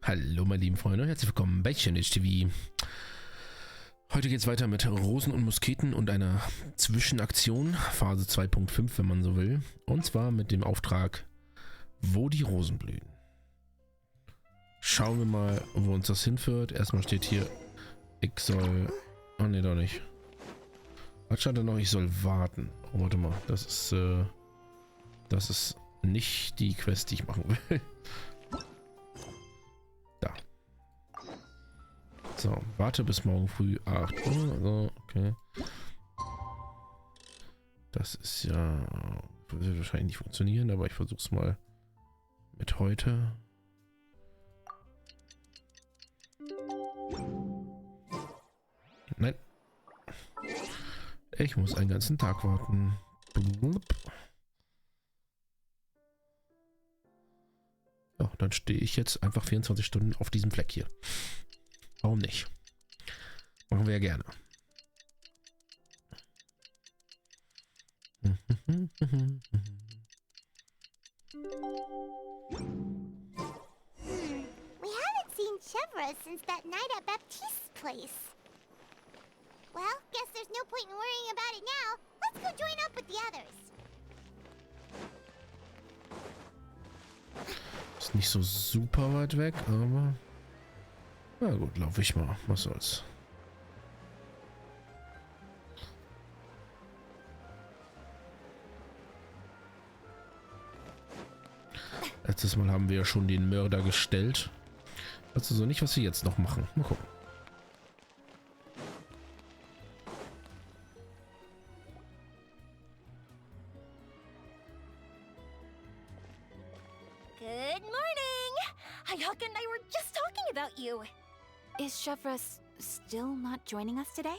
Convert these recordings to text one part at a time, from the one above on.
Hallo meine lieben Freunde, herzlich willkommen bei Genshin TV. Heute geht es weiter mit Rosen und Musketen und einer Zwischenaktion, Phase 2.5, wenn man so will. Und zwar mit dem Auftrag, wo die Rosen blühen. Schauen wir mal, wo uns das hinführt. Erstmal steht hier, ich soll... Oh ne, doch nicht. Was stand da noch? Ich soll warten. Oh, warte mal, das ist nicht die Quest, die ich machen will. Da. So, warte bis morgen früh 8 Uhr. So, okay. Das ist ja... Wird wahrscheinlich nicht funktionieren, aber ich versuche es mal mit heute. Nein. Ich muss einen ganzen Tag warten. Ja, dann stehe ich jetzt einfach 24 Stunden auf diesem Fleck hier. Warum nicht? Machen wir ja gerne. We haven't seen Chevra since that night at Baptiste's place. Well, guess there's no point in worrying about it now. Let's go join up with the others. Ist nicht so super weit weg, aber... Na gut, laufe ich mal. Was soll's. Letztes Mal haben wir ja schon den Mörder gestellt. Also so nicht, was wir jetzt noch machen. Mal gucken. Good morning! Hayaka and I were just talking about you. Is Chevra still not joining us today?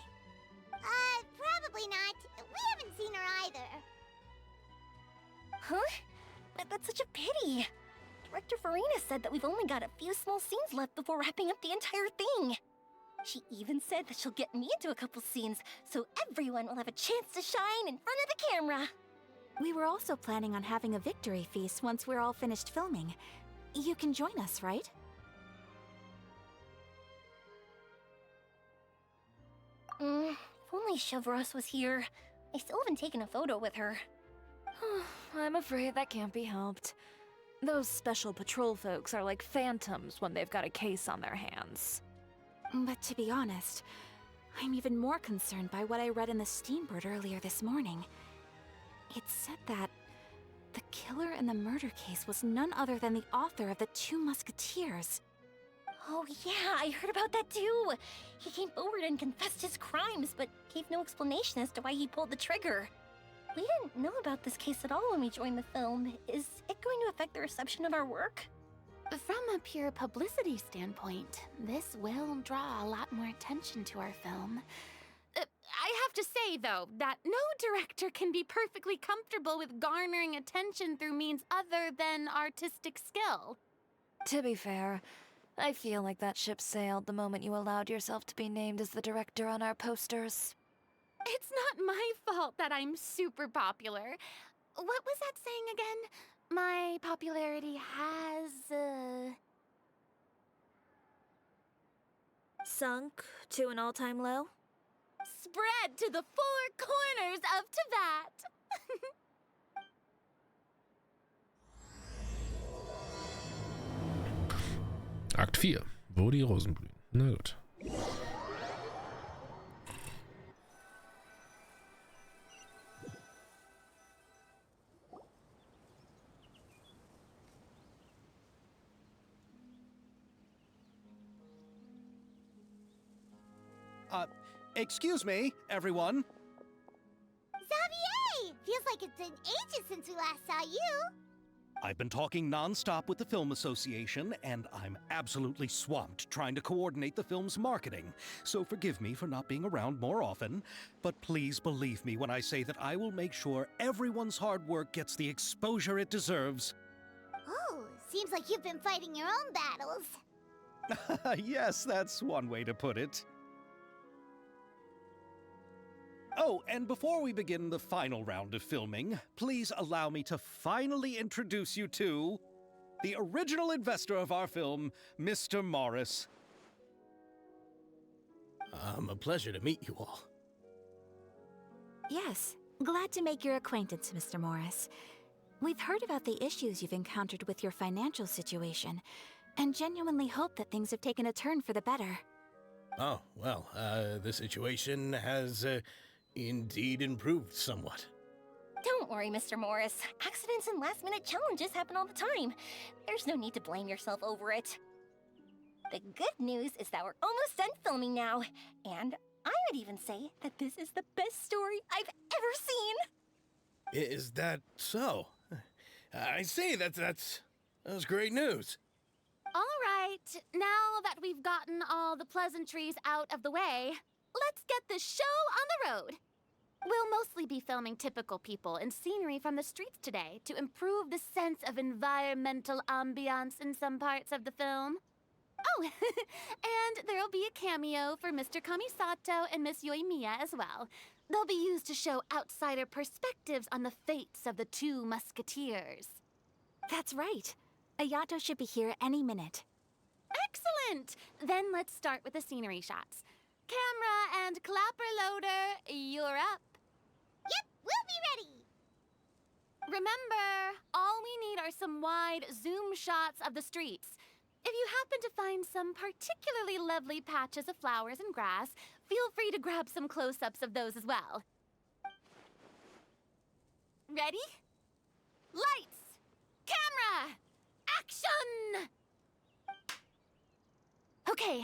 Probably not. We haven't seen her either. Huh? That's such a pity. Director Farina said that we've only got a few small scenes left before wrapping up the entire thing. She even said that she'll get me into a couple scenes, so everyone will have a chance to shine in front of the camera. We were also planning on having a victory feast once we're all finished filming. You can join us, right? If only Chevros was here. I still haven't taken a photo with her. I'm afraid that can't be helped. Those special patrol folks are like phantoms when they've got a case on their hands. But to be honest, I'm even more concerned by what I read in the Steambird earlier this morning. It said that the killer in the murder case was none other than the author of the Two Musketeers. Oh yeah, I heard about that too. He came forward and confessed his crimes, but gave no explanation as to why he pulled the trigger. We didn't know about this case at all when we joined the film. Is it going to affect the reception of our work? From a pure publicity standpoint, this will draw a lot more attention to our film. I have to say, though, that no director can be perfectly comfortable with garnering attention through means other than artistic skill. To be fair, I feel like that ship sailed the moment you allowed yourself to be named as the director on our posters. It's not my fault that I'm super popular. What was that saying again? My popularity has, Sunk to an all-time low? spread to the four corners of Teyvat. Akt 4. Wo die Rosen blühen. Na gut. Excuse me, everyone. Xavier! Feels like it's been ages since we last saw you. I've been talking non-stop with the Film Association, and I'm absolutely swamped trying to coordinate the film's marketing. So forgive me for not being around more often, but please believe me when I say that I will make sure everyone's hard work gets the exposure it deserves. Oh, seems like you've been fighting your own battles. Yes, that's one way to put it. Oh, and before we begin the final round of filming, please allow me to finally introduce you to the original investor of our film, Mr. Morris. A pleasure to meet you all. Yes, glad to make your acquaintance, Mr. Morris. We've heard about the issues you've encountered with your financial situation, and genuinely hope that things have taken a turn for the better. Oh, well, the situation has indeed improved somewhat. Don't worry, Mr. Morris. Accidents and last-minute challenges happen all the time. There's no need to blame yourself over it. The good news is that we're almost done filming now, and I would even say that this is the best story I've ever seen. Is that so? I see, that's great news. All right, now that we've gotten all the pleasantries out of the way, let's get this show on the road. We'll mostly be filming typical people and scenery from the streets today to improve the sense of environmental ambiance in some parts of the film. Oh, and there'll be a cameo for Mr. Kamisato and Miss Yoimiya as well. They'll be used to show outsider perspectives on the fates of the two musketeers. That's right. Ayato should be here any minute. Excellent! Then let's start with the scenery shots. Camera and clapper loader, you're up. Yep, we'll be ready. Remember, all we need are some wide zoom shots of the streets. If you happen to find some particularly lovely patches of flowers and grass, feel free to grab some close-ups of those as well. Ready? Lights! Camera! Action! Okay,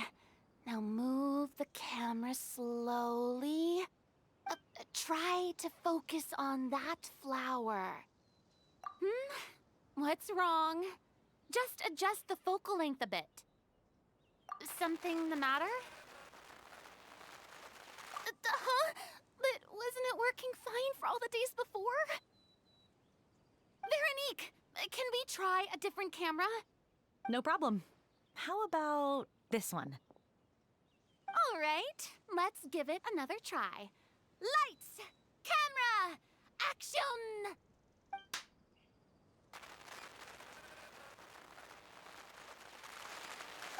now move the camera slowly. Try to focus on that flower. What's wrong? Just adjust the focal length a bit. Something the matter? Huh? But wasn't it working fine for all the days before? Veronique, can we try a different camera? No problem. How about this one? All right, let's give it another try. Lights! Camera! Action!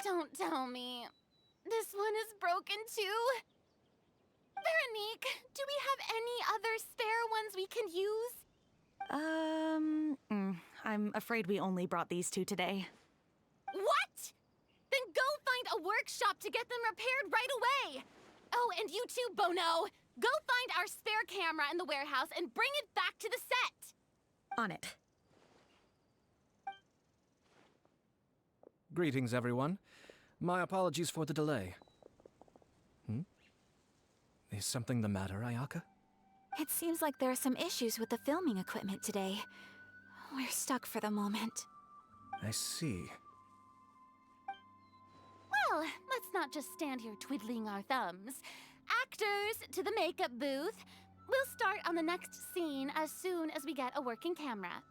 Don't tell me. This one is broken too? Veronique, do we have any other spare ones we can use? I'm afraid we only brought these two today. What? Then go find a workshop to get them repaired right away. Oh, and you too, Bono. Go find our spare camera in the warehouse and bring it back to the set. On it. Greetings, everyone. My apologies for the delay. Is something the matter, Ayaka? It seems like there are some issues with the filming equipment today. We're stuck for the moment. I see. Well, let's not just stand here twiddling our thumbs. Actors, to the makeup booth. We'll start on the next scene as soon as we get a working camera.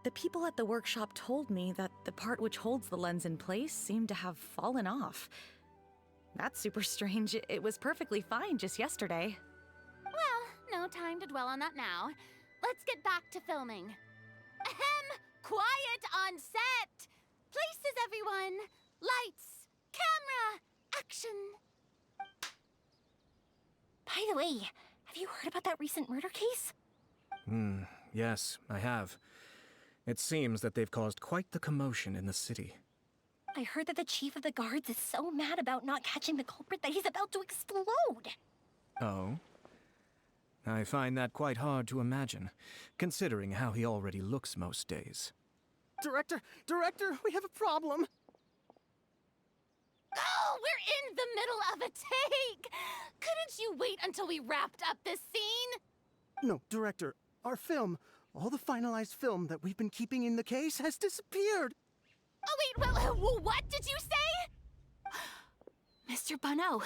The people at the workshop told me that the part which holds the lens in place seemed to have fallen off. That's super strange. It was perfectly fine just yesterday. Well, no time to dwell on that now. Let's get back to filming. Ahem! Quiet on set! Places, everyone! Lights! Camera! Action! By the way, have you heard about that recent murder case? Yes, I have. It seems that they've caused quite the commotion in the city. I heard that the chief of the guards is so mad about not catching the culprit that he's about to explode. Oh? I find that quite hard to imagine, considering how he already looks most days. Director, we have a problem. Oh, we're in the middle of a take! Couldn't you wait until we wrapped up this scene? No, Director, our film, all the finalized film that we've been keeping in the case has disappeared. Oh, wait, well, what did you say? Mr. Bono,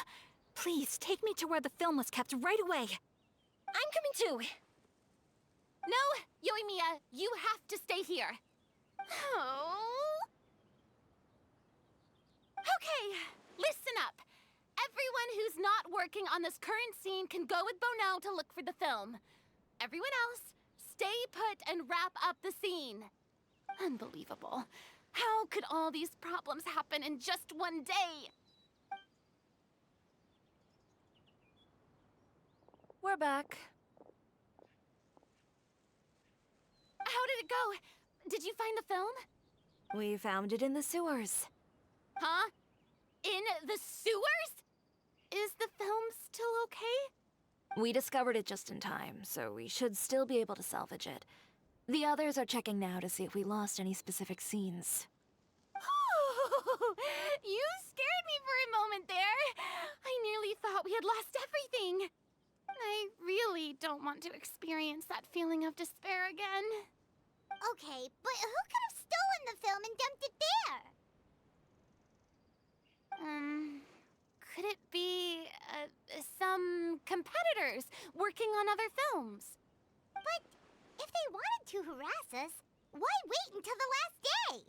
please take me to where the film was kept right away. I'm coming too. No, Yoimiya, you have to stay here. Oh. Okay, listen up. Everyone who's not working on this current scene can go with Bono to look for the film. Everyone else, stay put and wrap up the scene. Unbelievable. How could all these problems happen in just one day? We're back. How did it go? Did you find the film? We found it in the sewers. Huh? In the sewers? Is the film still okay? We discovered it just in time, so we should still be able to salvage it. The others are checking now to see if we lost any specific scenes. Oh, you scared me for a moment there. I nearly thought we had lost everything. I really don't want to experience that feeling of despair again. Okay, but who could have stolen the film and dumped it there? Could it be, some competitors working on other films? But if they wanted to harass us, why wait until the last day?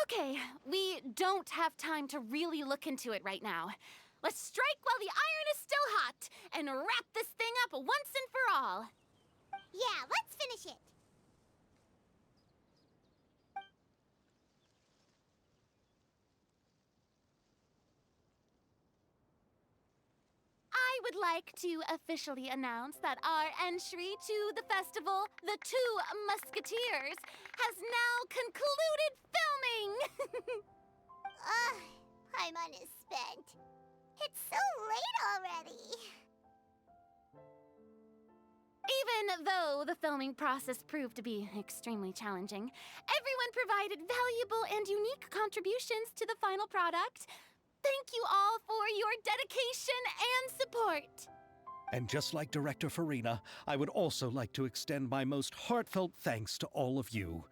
Okay, we don't have time to really look into it right now. Let's strike while the iron is still hot and wrap this thing up once and for all. Yeah, let's finish it. I would like to officially announce that our entry to the festival, The Two Musketeers, has now concluded filming! Paimon is spent. It's so late already. Even though the filming process proved to be extremely challenging, everyone provided valuable and unique contributions to the final product. Thank you all for your dedication and support. And just like Director Farina, I would also like to extend my most heartfelt thanks to all of you.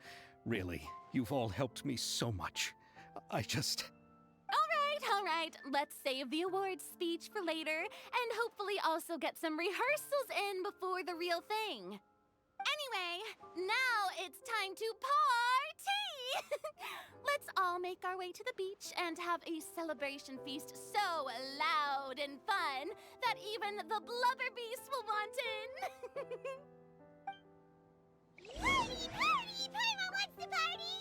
Really, you've all helped me so much. All right, let's save the awards speech for later, and hopefully also get some rehearsals in before the real thing. Anyway, now it's time to party! Let's all make our way to the beach and have a celebration feast so loud and fun that even the blubber beast will want in. Party, party! Paimon wants to party!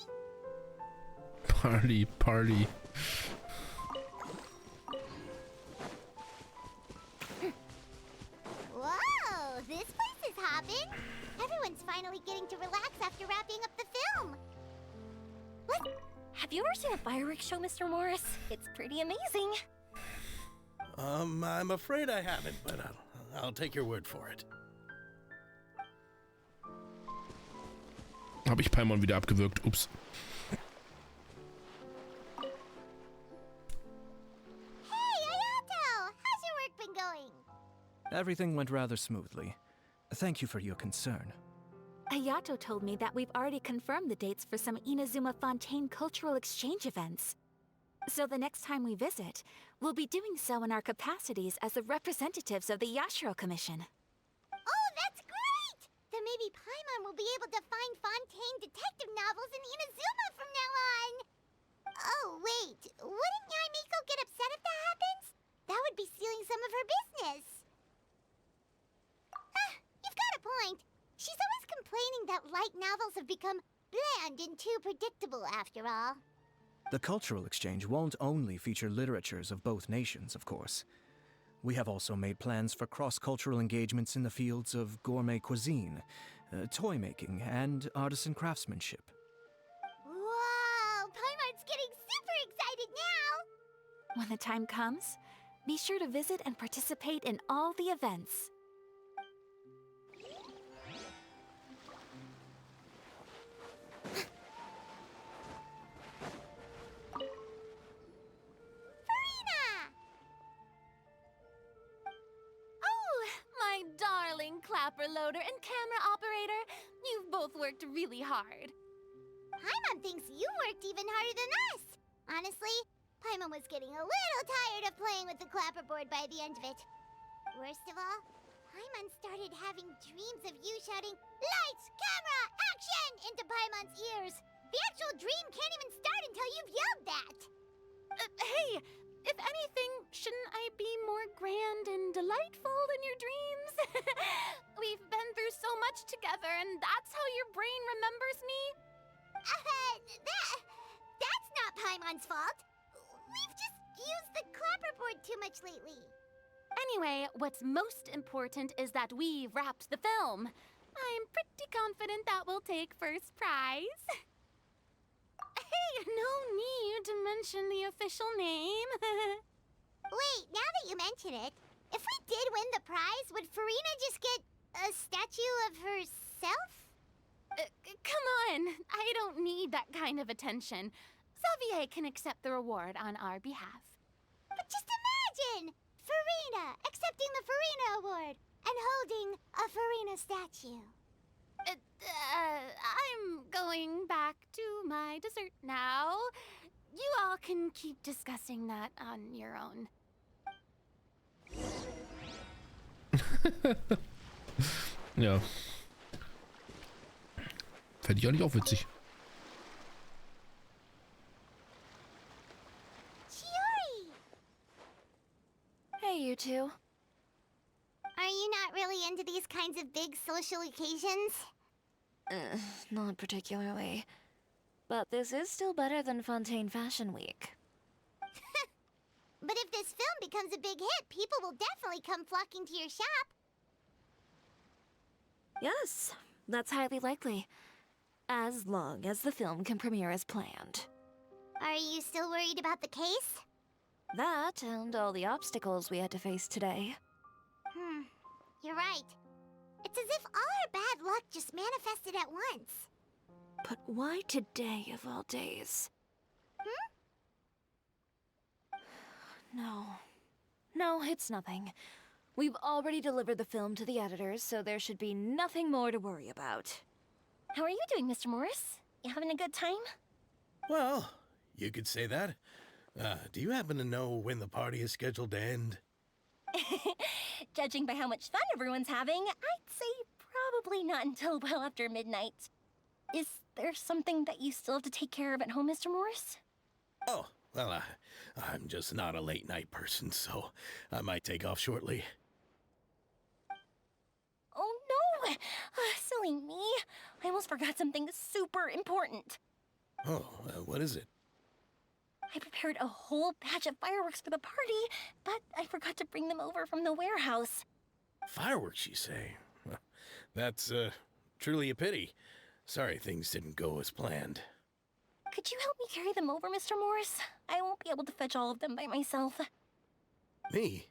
Party, party. Whoa, this place is hopping. Everyone's finally getting to relax after wrapping up the film. Have you ever seen a fireworks show, Mr. Morris? It's pretty amazing. I'm afraid I haven't, but I'll take your word for it. Habe ich Paimon wieder abgewürgt. Ups. Hey, Ayato! How's your work been going? Everything went rather smoothly. Thank you for your concern. Ayato told me that we've already confirmed the dates for some Inazuma Fontaine cultural exchange events. So the next time we visit, we'll be doing so in our capacities as the representatives of the Yashiro Commission. Oh, that's great! Then maybe Paimon will be able to find Fontaine detective novels in Inazuma from now on. Oh, wait. Wouldn't Yaimiko get upset if that happens? That would be stealing some of her business. You've got a point. She's always complaining that light novels have become bland and too predictable after all. The cultural exchange won't only feature literatures of both nations, of course. We have also made plans for cross-cultural engagements in the fields of gourmet cuisine, toy making, and artisan craftsmanship. Whoa! Paimon's getting super excited now! When the time comes, be sure to visit and participate in all the events. Clapper loader and camera operator, you've both worked really hard. Paimon thinks you worked even harder than us. Honestly, Paimon was getting a little tired of playing with the clapperboard by the end of it. Worst of all, Paimon started having dreams of you shouting, "Lights, camera, action!" into Paimon's ears. The actual dream can't even start until you've yelled that. Hey, if anything, shouldn't I be more grand and delightful in your dreams? We've been through so much together, and that's how your brain remembers me? That's not Paimon's fault. We've just used the clapperboard too much lately. Anyway, what's most important is that we've wrapped the film. I'm pretty confident that we'll take first prize. Hey, no need to mention the official name. Wait, now that you mention it, if we did win the prize, would Farina just get a statue of herself? Come on, I don't need that kind of attention. Xavier can accept the reward on our behalf. But just imagine! Farina accepting the Farina Award and holding a Farina statue. I'm going back to my dessert now. You all can keep discussing that on your own. Ja. Fände ich eigentlich auch witzig. Chiori! Hey, you two. Are you not really into these kinds of big social occasions? Not particularly. But this is still better than Fontaine Fashion Week. But if this film becomes a big hit, people will definitely come flocking to your shop. Yes, that's highly likely. As long as the film can premiere as planned. Are you still worried about the case? That and all the obstacles we had to face today. You're right. It's as if all our bad luck just manifested at once. But why today of all days? No, it's nothing. We've already delivered the film to the editors, so there should be nothing more to worry about. How are you doing, Mr. Morris? You having a good time? Well, you could say that. Do you happen to know when the party is scheduled to end? Judging by how much fun everyone's having, I'd say probably not until well after midnight. Is there something that you still have to take care of at home, Mr. Morris? Oh, well, I'm just not a late night person, so I might take off shortly. Oh no! Silly me. I almost forgot something super important. Oh, what is it? I prepared a whole batch of fireworks for the party, but I forgot to bring them over from the warehouse. Fireworks, you say? Well, that's, truly a pity. Sorry things didn't go as planned. Could you help me carry them over, Mr. Morris? I won't be able to fetch all of them by myself. Me?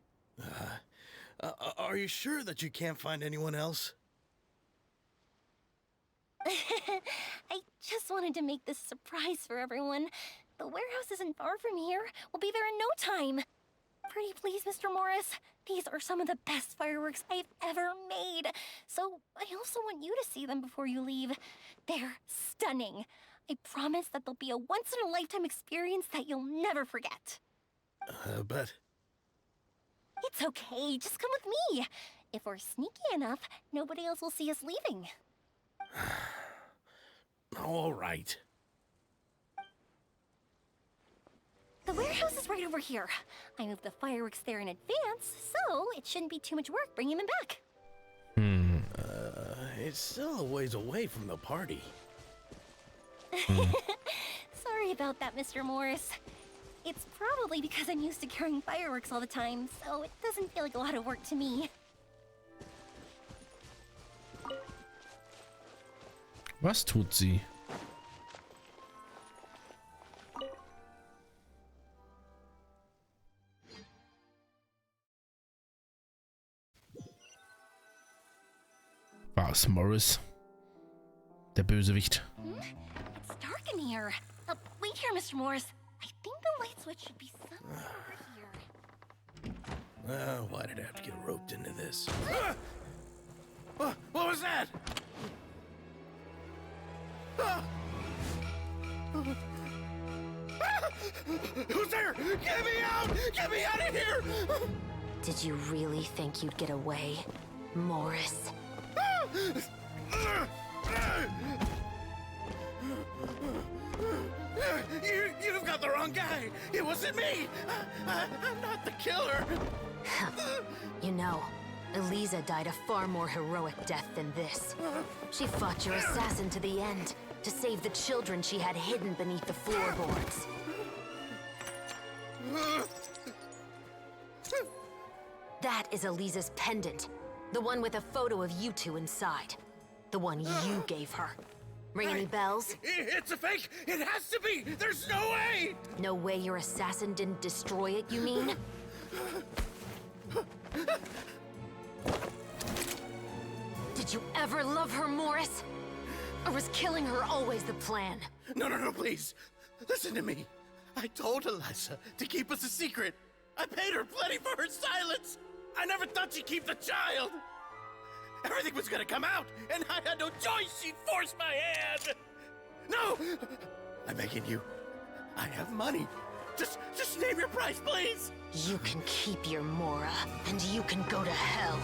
Are you sure that you can't find anyone else? I just wanted to make this surprise for everyone. The warehouse isn't far from here. We'll be there in no time. Pretty please, Mr. Morris. These are some of the best fireworks I've ever made. So I also want you to see them before you leave. They're stunning. I promise that they'll be a once-in-a-lifetime experience that you'll never forget. But... It's okay. Just come with me. If we're sneaky enough, nobody else will see us leaving. All right. The warehouse is right over here. I moved the fireworks there in advance, so it shouldn't be too much work bringing them back. It's still a ways away from the party. Sorry about that, Mr. Morris. It's probably because I'm used to carrying fireworks all the time, so it doesn't feel like a lot of work to me. Was tut sie? War es Morris? Der Bösewicht. It's dark in here. Wait here, Mr. Morris. I think the light switch should be somewhere over here. Why did I have to get roped into this? What was that? Who's there? Get me out! Get me out of here! Did you really think you'd get away, Morris? You've got the wrong wrong guy. It wasn't me. I'm not the killer. You know, Eliza died a far more heroic death than this. She fought your assassin to the end, to save the children she had hidden beneath the floorboards. That is Eliza's pendant. The one with a photo of you two inside. The one you gave her. Ring any bells? It's a fake! It has to be! There's no way! No way your assassin didn't destroy it, you mean? Did you ever love her, Morris? Or was killing her always the plan? No, please. Listen to me. I told Eliza to keep us a secret. I paid her plenty for her silence. I never thought she'd keep the child. Everything was gonna come out, and I had no choice. She forced my hand. No! I'm begging you. I have money. Just name your price, please. You can keep your Mora, and you can go to hell.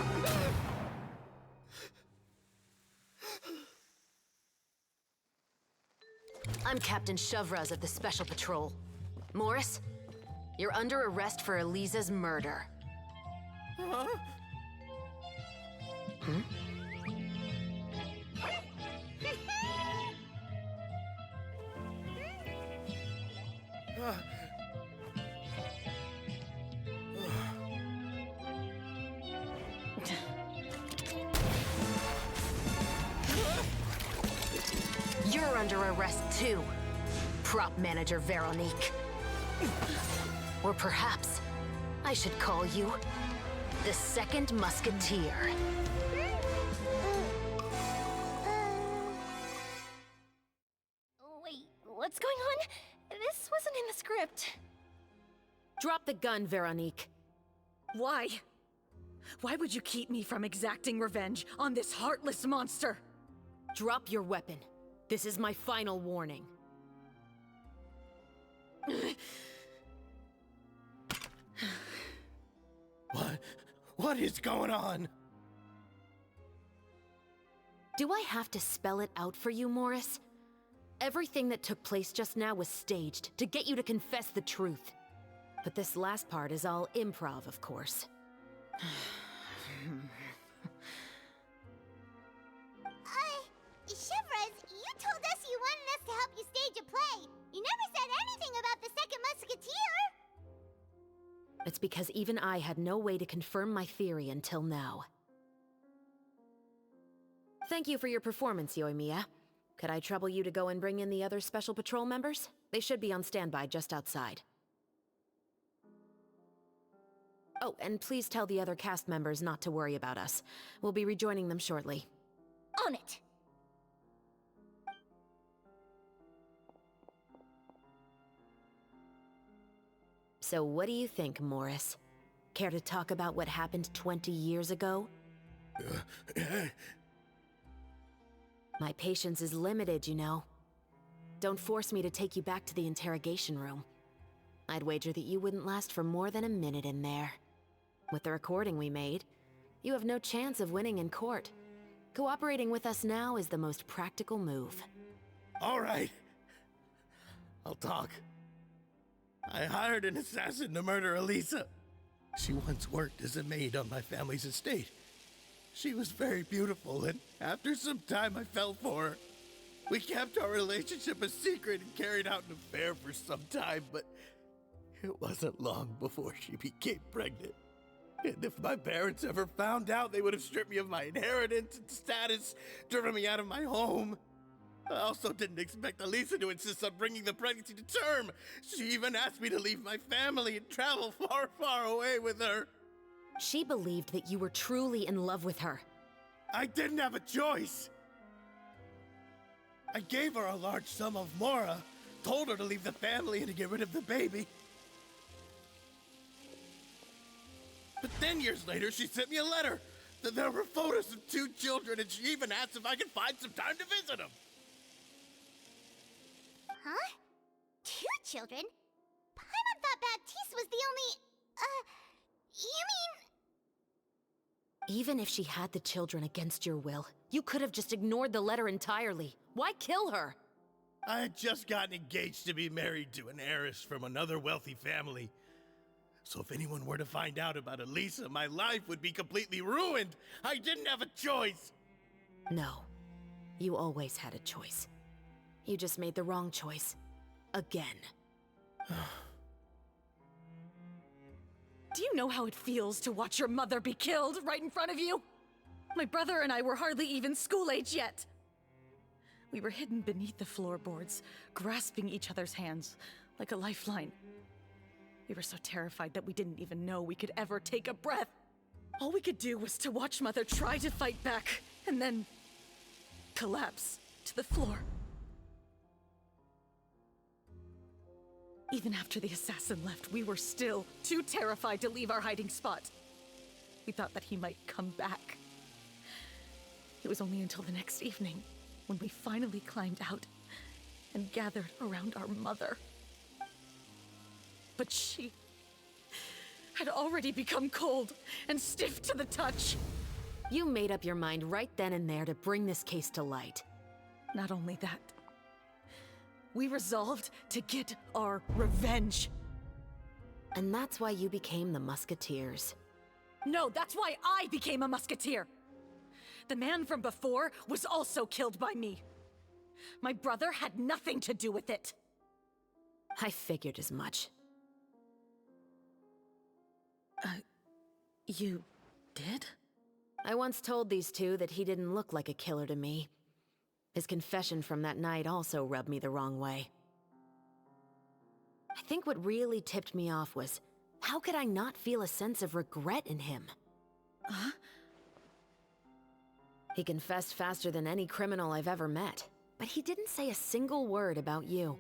I'm Captain Shovraz of the Special Patrol. Morris, you're under arrest for Eliza's murder. Huh? Hmm? You're under arrest too, prop manager Veronique. Or perhaps I should call you the Second Musketeer. Wait, what's going on? This wasn't in the script. Drop the gun, Veronique. Why? Why would you keep me from exacting revenge on this heartless monster? Drop your weapon. This is my final warning. What is going on? Do I have to spell it out for you, Morris? Everything that took place just now was staged to get you to confess the truth. But this last part is all improv, of course. Shivers, you told us you wanted us to help you stage a play. You never said anything about the Second Musketeer. It's because even I had no way to confirm my theory until now. Thank you for your performance, Yoimiya. Could I trouble you to go and bring in the other Special Patrol members? They should be on standby just outside. Oh, and please tell the other cast members not to worry about us. We'll be rejoining them shortly. On it! So what do you think, Morris? Care to talk about what happened 20 years ago? My patience is limited, you know. Don't force me to take you back to the interrogation room. I'd wager that you wouldn't last for more than a minute in there. With the recording we made, you have no chance of winning in court. Cooperating with us now is the most practical move. All right. I'll talk. I hired an assassin to murder Eliza. She once worked as a maid on my family's estate. She was very beautiful, and after some time I fell for her. We kept our relationship a secret and carried out an affair for some time, but it wasn't long before she became pregnant. And if my parents ever found out, they would have stripped me of my inheritance and status, driven me out of my home. I also didn't expect Eliza to insist on bringing the pregnancy to term. She even asked me to leave my family and travel far, far away with her. She believed that you were truly in love with her. I didn't have a choice. I gave her a large sum of Mora, told her to leave the family and to get rid of the baby. But then years later, she sent me a letter. There were photos of 2 children, and she even asked if I could find some time to visit them. Huh? 2 children? Paimon thought Baptiste was the only... you mean... Even if she had the children against your will, you could have just ignored the letter entirely. Why kill her? I had just gotten engaged to be married to an heiress from another wealthy family. So if anyone were to find out about Elisa, my life would be completely ruined. I didn't have a choice. No. You always had a choice. You just made the wrong choice. Again. Do you know how it feels to watch your mother be killed right in front of you? My brother and I were hardly even school age yet. We were hidden beneath the floorboards, grasping each other's hands like a lifeline. We were so terrified that we didn't even know we could ever take a breath. All we could do was to watch Mother try to fight back, and then collapse to the floor. Even after the assassin left, we were still too terrified to leave our hiding spot. We thought that he might come back. It was only until the next evening when we finally climbed out and gathered around our mother. But she had already become cold and stiff to the touch. You made up your mind right then and there to bring this case to light. Not only that, we resolved to get our revenge. And that's why you became the Musketeers. No, that's why I became a musketeer. The man from before was also killed by me. My brother had nothing to do with it. I figured as much. You did? I once told these two that he didn't look like a killer to me. His confession from that night also rubbed me the wrong way. I think what really tipped me off was, how could I not feel a sense of regret in him? Huh? He confessed faster than any criminal I've ever met, but he didn't say a single word about you.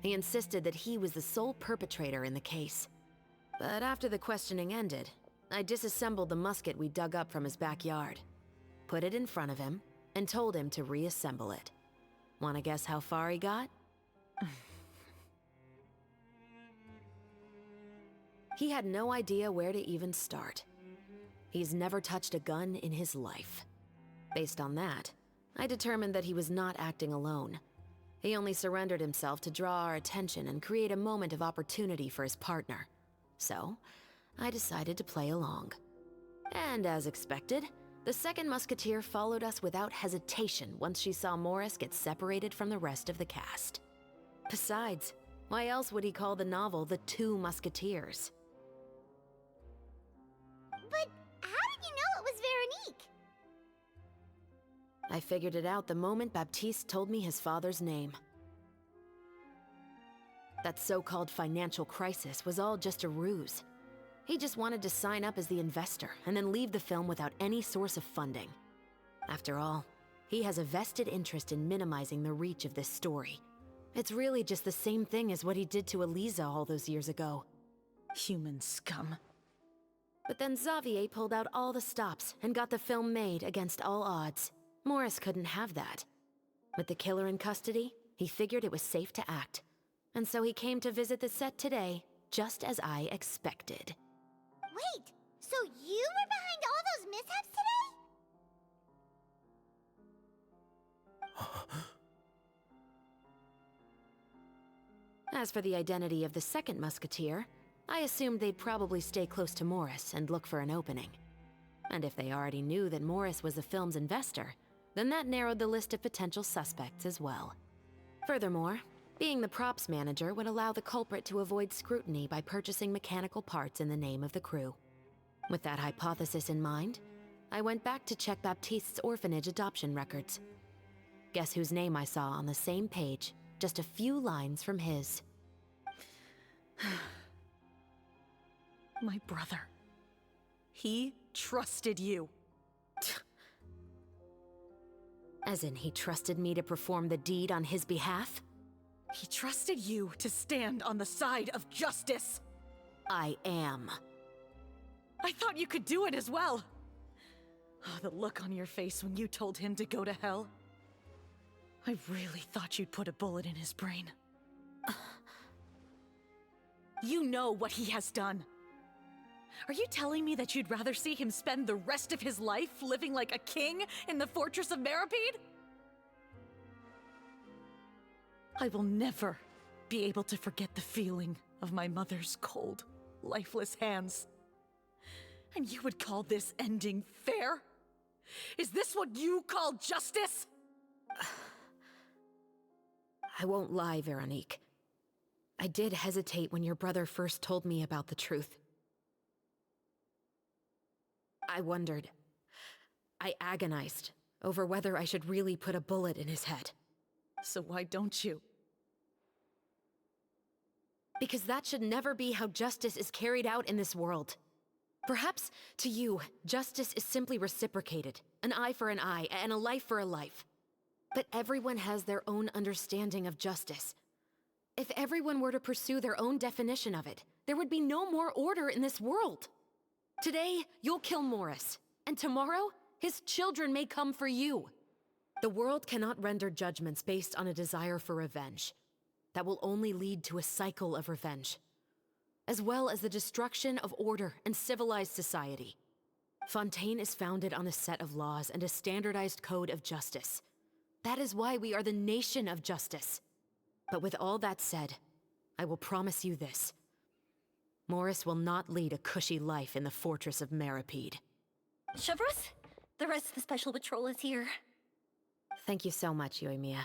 He insisted that he was the sole perpetrator in the case. But after the questioning ended, I disassembled the musket we dug up from his backyard, put it in front of him, and told him to reassemble it. Wanna guess how far he got? He had no idea where to even start. He's never touched a gun in his life. Based on that, I determined that he was not acting alone. He only surrendered himself to draw our attention and create a moment of opportunity for his partner. So, I decided to play along. And as expected, the second musketeer followed us without hesitation once she saw Morris get separated from the rest of the cast. Besides, why else would he call the novel The Two Musketeers? But how did you know it was Veronique? I figured it out the moment Baptiste told me his father's name. That so-called financial crisis was all just a ruse. He just wanted to sign up as the investor and then leave the film without any source of funding. After all, he has a vested interest in minimizing the reach of this story. It's really just the same thing as what he did to Elisa all those years ago. Human scum. But then Xavier pulled out all the stops and got the film made against all odds. Morris couldn't have that. With the killer in custody, he figured it was safe to act. And so he came to visit the set today, just as I expected. Wait, so you were behind all those mishaps today? As for the identity of the second musketeer, I assumed they'd probably stay close to Morris and look for an opening. And if they already knew that Morris was the film's investor, then that narrowed the list of potential suspects as well. Furthermore, being the props manager would allow the culprit to avoid scrutiny by purchasing mechanical parts in the name of the crew. With that hypothesis in mind, I went back to check Baptiste's orphanage adoption records. Guess whose name I saw on the same page, just a few lines from his. My brother. He trusted you. As in, he trusted me to perform the deed on his behalf? He trusted you to stand on the side of justice. I am. I thought you could do it as well. Oh, the look on your face when you told him to go to hell. I really thought you'd put a bullet in his brain. You know what he has done. Are you telling me that you'd rather see him spend the rest of his life living like a king in the fortress of Meripede? I will never be able to forget the feeling of my mother's cold, lifeless hands. And you would call this ending fair? Is this what you call justice? I won't lie, Veronique. I did hesitate when your brother first told me about the truth. I wondered. I agonized over whether I should really put a bullet in his head. So why don't you? Because that should never be how justice is carried out in this world. Perhaps, to you, justice is simply reciprocated. An eye for an eye, and a life for a life. But everyone has their own understanding of justice. If everyone were to pursue their own definition of it, there would be no more order in this world. Today, you'll kill Morris, and tomorrow, his children may come for you. The world cannot render judgments based on a desire for revenge. That will only lead to a cycle of revenge, as well as the destruction of order and civilized society. Fontaine is founded on a set of laws and a standardized code of justice. That is why we are the nation of justice. But with all that said, I will promise you this. Morris will not lead a cushy life in the fortress of Meripede. Chevros, the rest of the special patrol is here. Thank you so much, UMME.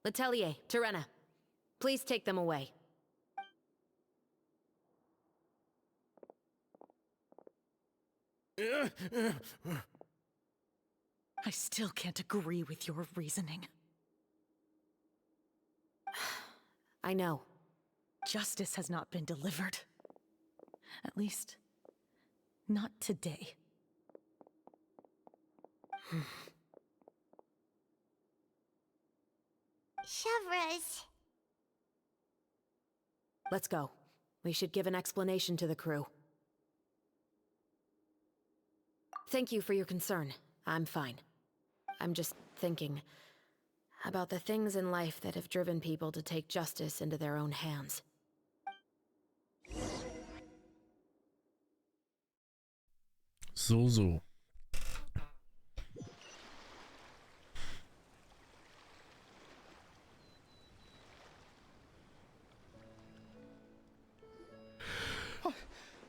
Letelier, Terena, please take them away. I still can't agree with your reasoning. I know. Justice has not been delivered. At least, not today. Chevros. Let's go. We should give an explanation to the crew. Thank you for your concern. I'm fine. I'm just thinking about the things in life that have driven people to take justice into their own hands. So.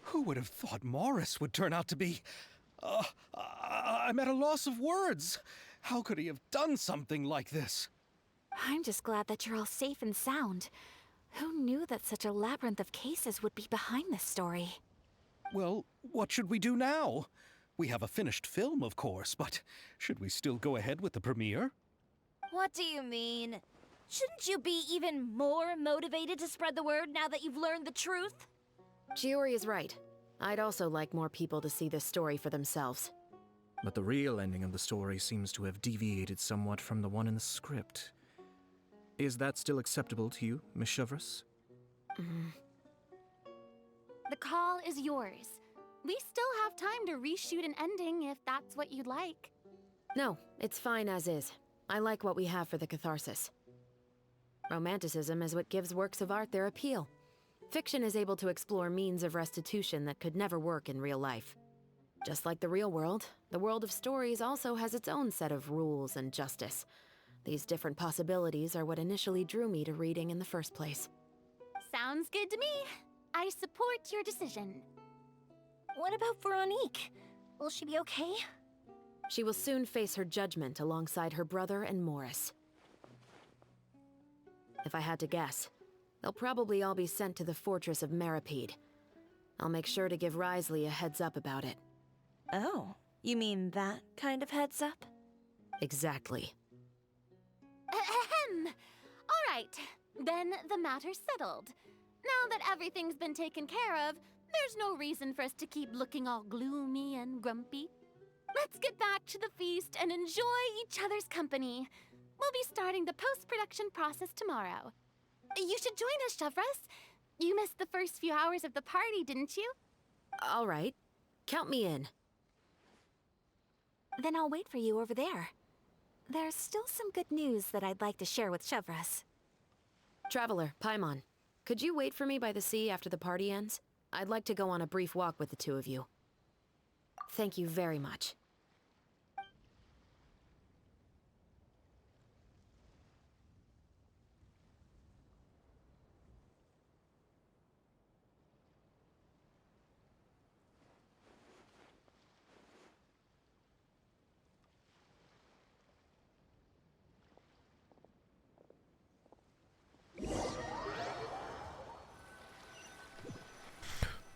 Who would have thought Morris would turn out to be... I'm at a loss of words. How could he have done something like this? I'm just glad that you're all safe and sound. Who knew that such a labyrinth of cases would be behind this story? Well, what should we do now? We have a finished film, of course, but should we still go ahead with the premiere? What do you mean? Shouldn't you be even more motivated to spread the word now that you've learned the truth? Chiori is right. I'd also like more people to see this story for themselves. But the real ending of the story seems to have deviated somewhat from the one in the script. Is that still acceptable to you, Miss Chevros? The call is yours. We still have time to reshoot an ending if that's what you'd like. No, it's fine as is. I like what we have for the catharsis. Romanticism is what gives works of art their appeal. Fiction is able to explore means of restitution that could never work in real life. Just like the real world, the world of stories also has its own set of rules and justice. These different possibilities are what initially drew me to reading in the first place. Sounds good to me. I support your decision. What about Veronique? Will she be okay? She will soon face her judgment alongside her brother and Morris. If I had to guess, they'll probably all be sent to the fortress of Meripede. I'll make sure to give Risley a heads up about it. Oh, you mean that kind of heads up? Exactly. Ahem. All right, then the matter's settled. Now that everything's been taken care of, there's no reason for us to keep looking all gloomy and grumpy. Let's get back to the feast and enjoy each other's company. We'll be starting the post-production process tomorrow. You should join us, Chevros. You missed the first few hours of the party, didn't you? All right. Count me in. Then I'll wait for you over there. There's still some good news that I'd like to share with Chevros. Traveler, Paimon, could you wait for me by the sea after the party ends? I'd like to go on a brief walk with the two of you. Thank you very much.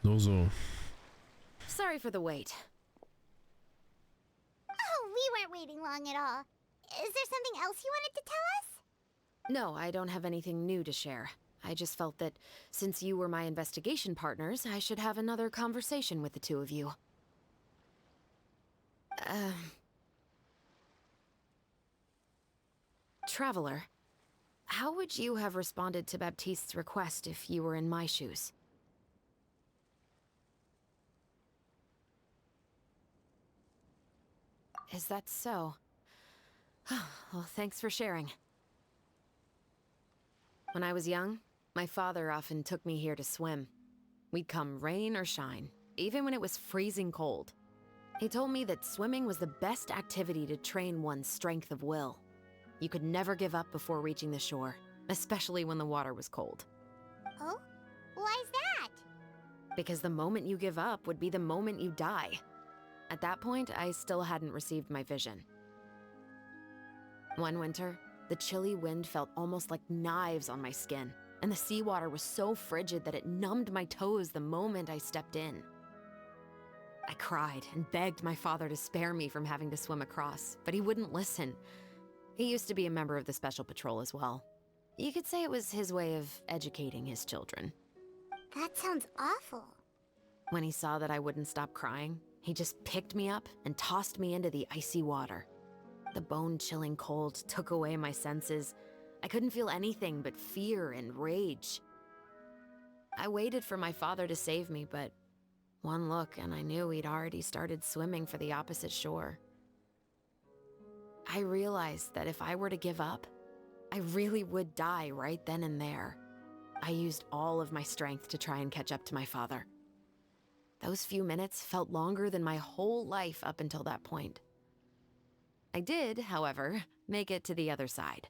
So. Sorry for the wait. Oh, we weren't waiting long at all. Is there something else you wanted to tell us? No, I don't have anything new to share. I just felt that since you were my investigation partners, I should have another conversation with the two of you. Traveler, how would you have responded to Baptiste's request if you were in my shoes? Is that so? Well, thanks for sharing. When I was young, my father often took me here to swim. We'd come rain or shine, even when it was freezing cold. He told me that swimming was the best activity to train one's strength of will. You could never give up before reaching the shore, especially when the water was cold. Oh? Why's that? Because the moment you give up would be the moment you die. At that point, I still hadn't received my vision. One winter, the chilly wind felt almost like knives on my skin, and the seawater was so frigid that it numbed my toes the moment I stepped in. I cried and begged my father to spare me from having to swim across, but he wouldn't listen. He used to be a member of the Special Patrol as well. You could say it was his way of educating his children. That sounds awful. When he saw that I wouldn't stop crying, he just picked me up and tossed me into the icy water. The bone-chilling cold took away my senses. I couldn't feel anything but fear and rage. I waited for my father to save me, but one look and I knew he'd already started swimming for the opposite shore. I realized that if I were to give up, I really would die right then and there. I used all of my strength to try and catch up to my father. Those few minutes felt longer than my whole life up until that point. I did, however, make it to the other side.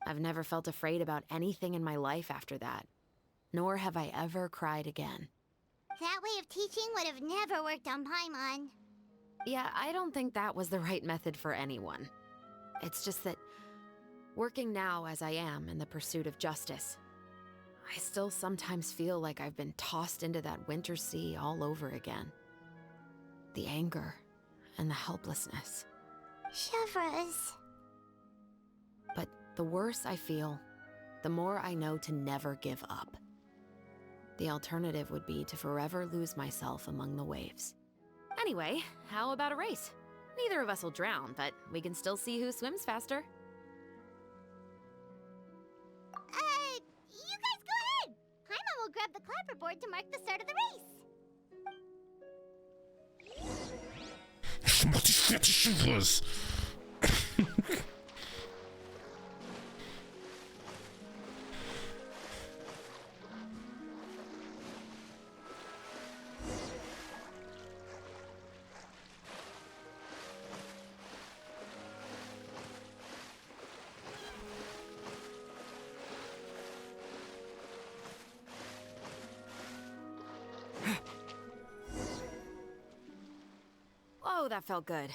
I've never felt afraid about anything in my life after that, nor have I ever cried again. That way of teaching would have never worked on Paimon. Yeah, I don't think that was the right method for anyone. It's just that, working now as I am in the pursuit of justice, I still sometimes feel like I've been tossed into that winter sea all over again. The anger and the helplessness. Chevres. But the worse I feel, the more I know to never give up. The alternative would be to forever lose myself among the waves. Anyway, how about a race? Neither of us will drown, but we can still see who swims faster. You guys go ahead! Paimon will grab the clapperboard to mark the start of the race. Mach dich fertig, Chevres! Oh, that felt good.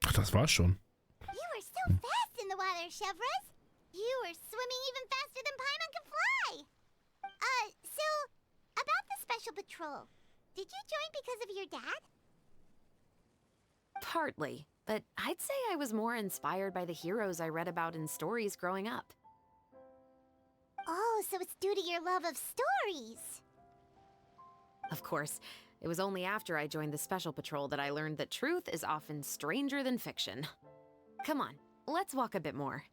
Ach, das war's schon. You were so fast in the water, Chevres. You were swimming even faster than Paimon can fly. So, about the Special Patrol, did you join because of your dad? Partly, but I'd say I was more inspired by the heroes I read about in stories growing up. Oh, so it's due to your love of stories. Of course, it was only after I joined the Special Patrol that I learned that truth is often stranger than fiction. Come on, let's walk a bit more.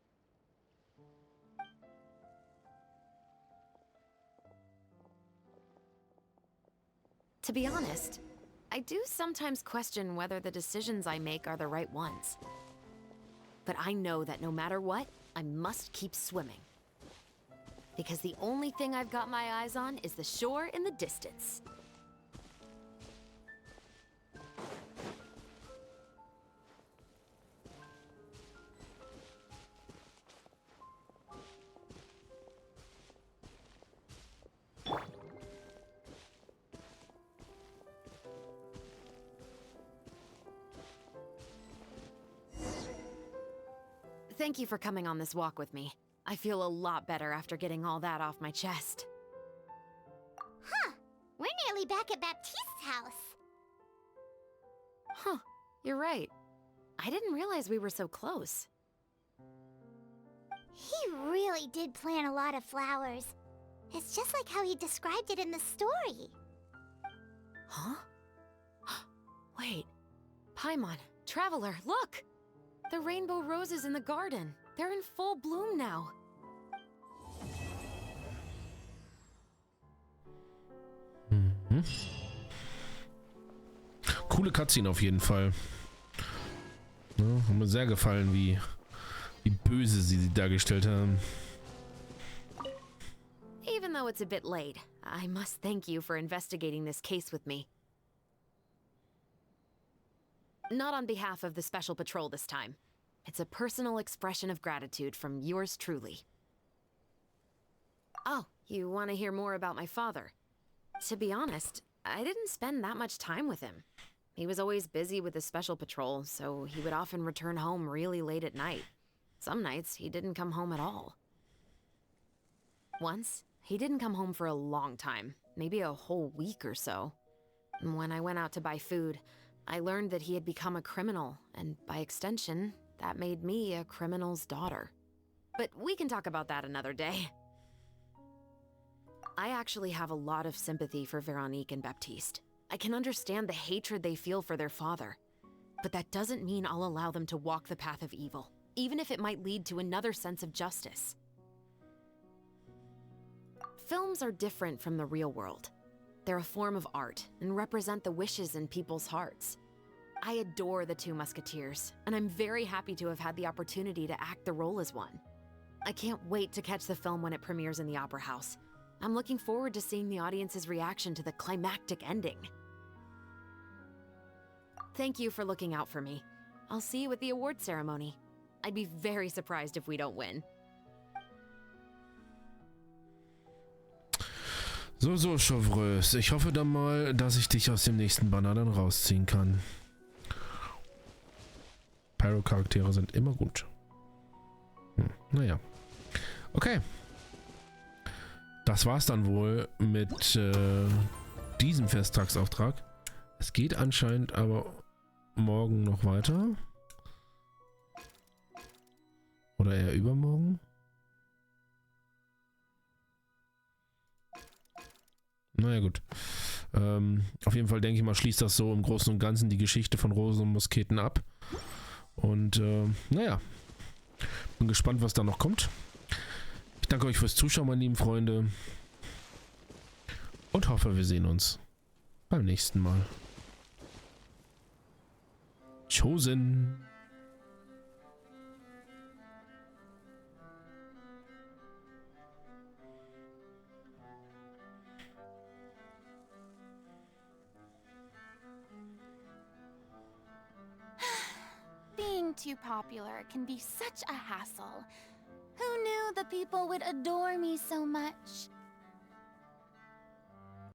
To be honest, I do sometimes question whether the decisions I make are the right ones. But I know that no matter what, I must keep swimming. Because the only thing I've got my eyes on is the shore in the distance. Thank you for coming on this walk with me. I feel a lot better after getting all that off my chest. Huh. probably back at Baptiste's house. Huh, you're right. I didn't realize we were so close. He really did plant a lot of flowers. It's just like how he described it in the story. Huh? Wait. Paimon, Traveler, look! The rainbow roses in the garden. They're in full bloom now. Mhm. Coole Cutscene auf jeden Fall. Ja, hat mir sehr gefallen, wie böse sie dargestellt haben. Even though it's a bit late, I must thank you for investigating this case with me. Not on behalf of the Special Patrol this time. It's a personal expression of gratitude from yours truly. Oh, you want to hear more about my father? To be honest, I didn't spend that much time with him. He was always busy with the Special Patrol, so he would often return home really late at night. Some nights, he didn't come home at all. Once, he didn't come home for a long time, maybe a whole week or so. When I went out to buy food, I learned that he had become a criminal, and by extension, that made me a criminal's daughter. But we can talk about that another day. I actually have a lot of sympathy for Veronique and Baptiste. I can understand the hatred they feel for their father. But that doesn't mean I'll allow them to walk the path of evil, even if it might lead to another sense of justice. Films are different from the real world. They're a form of art and represent the wishes in people's hearts. I adore the two Musketeers, and I'm very happy to have had the opportunity to act the role as one. I can't wait to catch the film when it premieres in the Opera House. I'm looking forward to seeing the audience's reaction to the climactic ending. Thank you for looking out for me. I'll see you at the award ceremony. I'd be very surprised if we don't win. So, Chevreuse. Ich hoffe dann mal, dass ich dich aus dem nächsten Banner dann rausziehen kann. Pyro-Charaktere sind immer gut. Naja. Okay. Das war's dann wohl mit diesem Festtagsauftrag. Es geht anscheinend aber morgen noch weiter. Oder eher übermorgen. Naja gut. Auf jeden Fall denke ich mal, schließt das so im Großen und Ganzen die Geschichte von Rosen und Musketen ab. Und naja. Bin gespannt, was da noch kommt. Ich danke euch fürs Zuschauen, meine lieben Freunde. Und hoffe, wir sehen uns beim nächsten Mal. Chosen. Being too popular can be such a hassle. Who knew the people would adore me so much?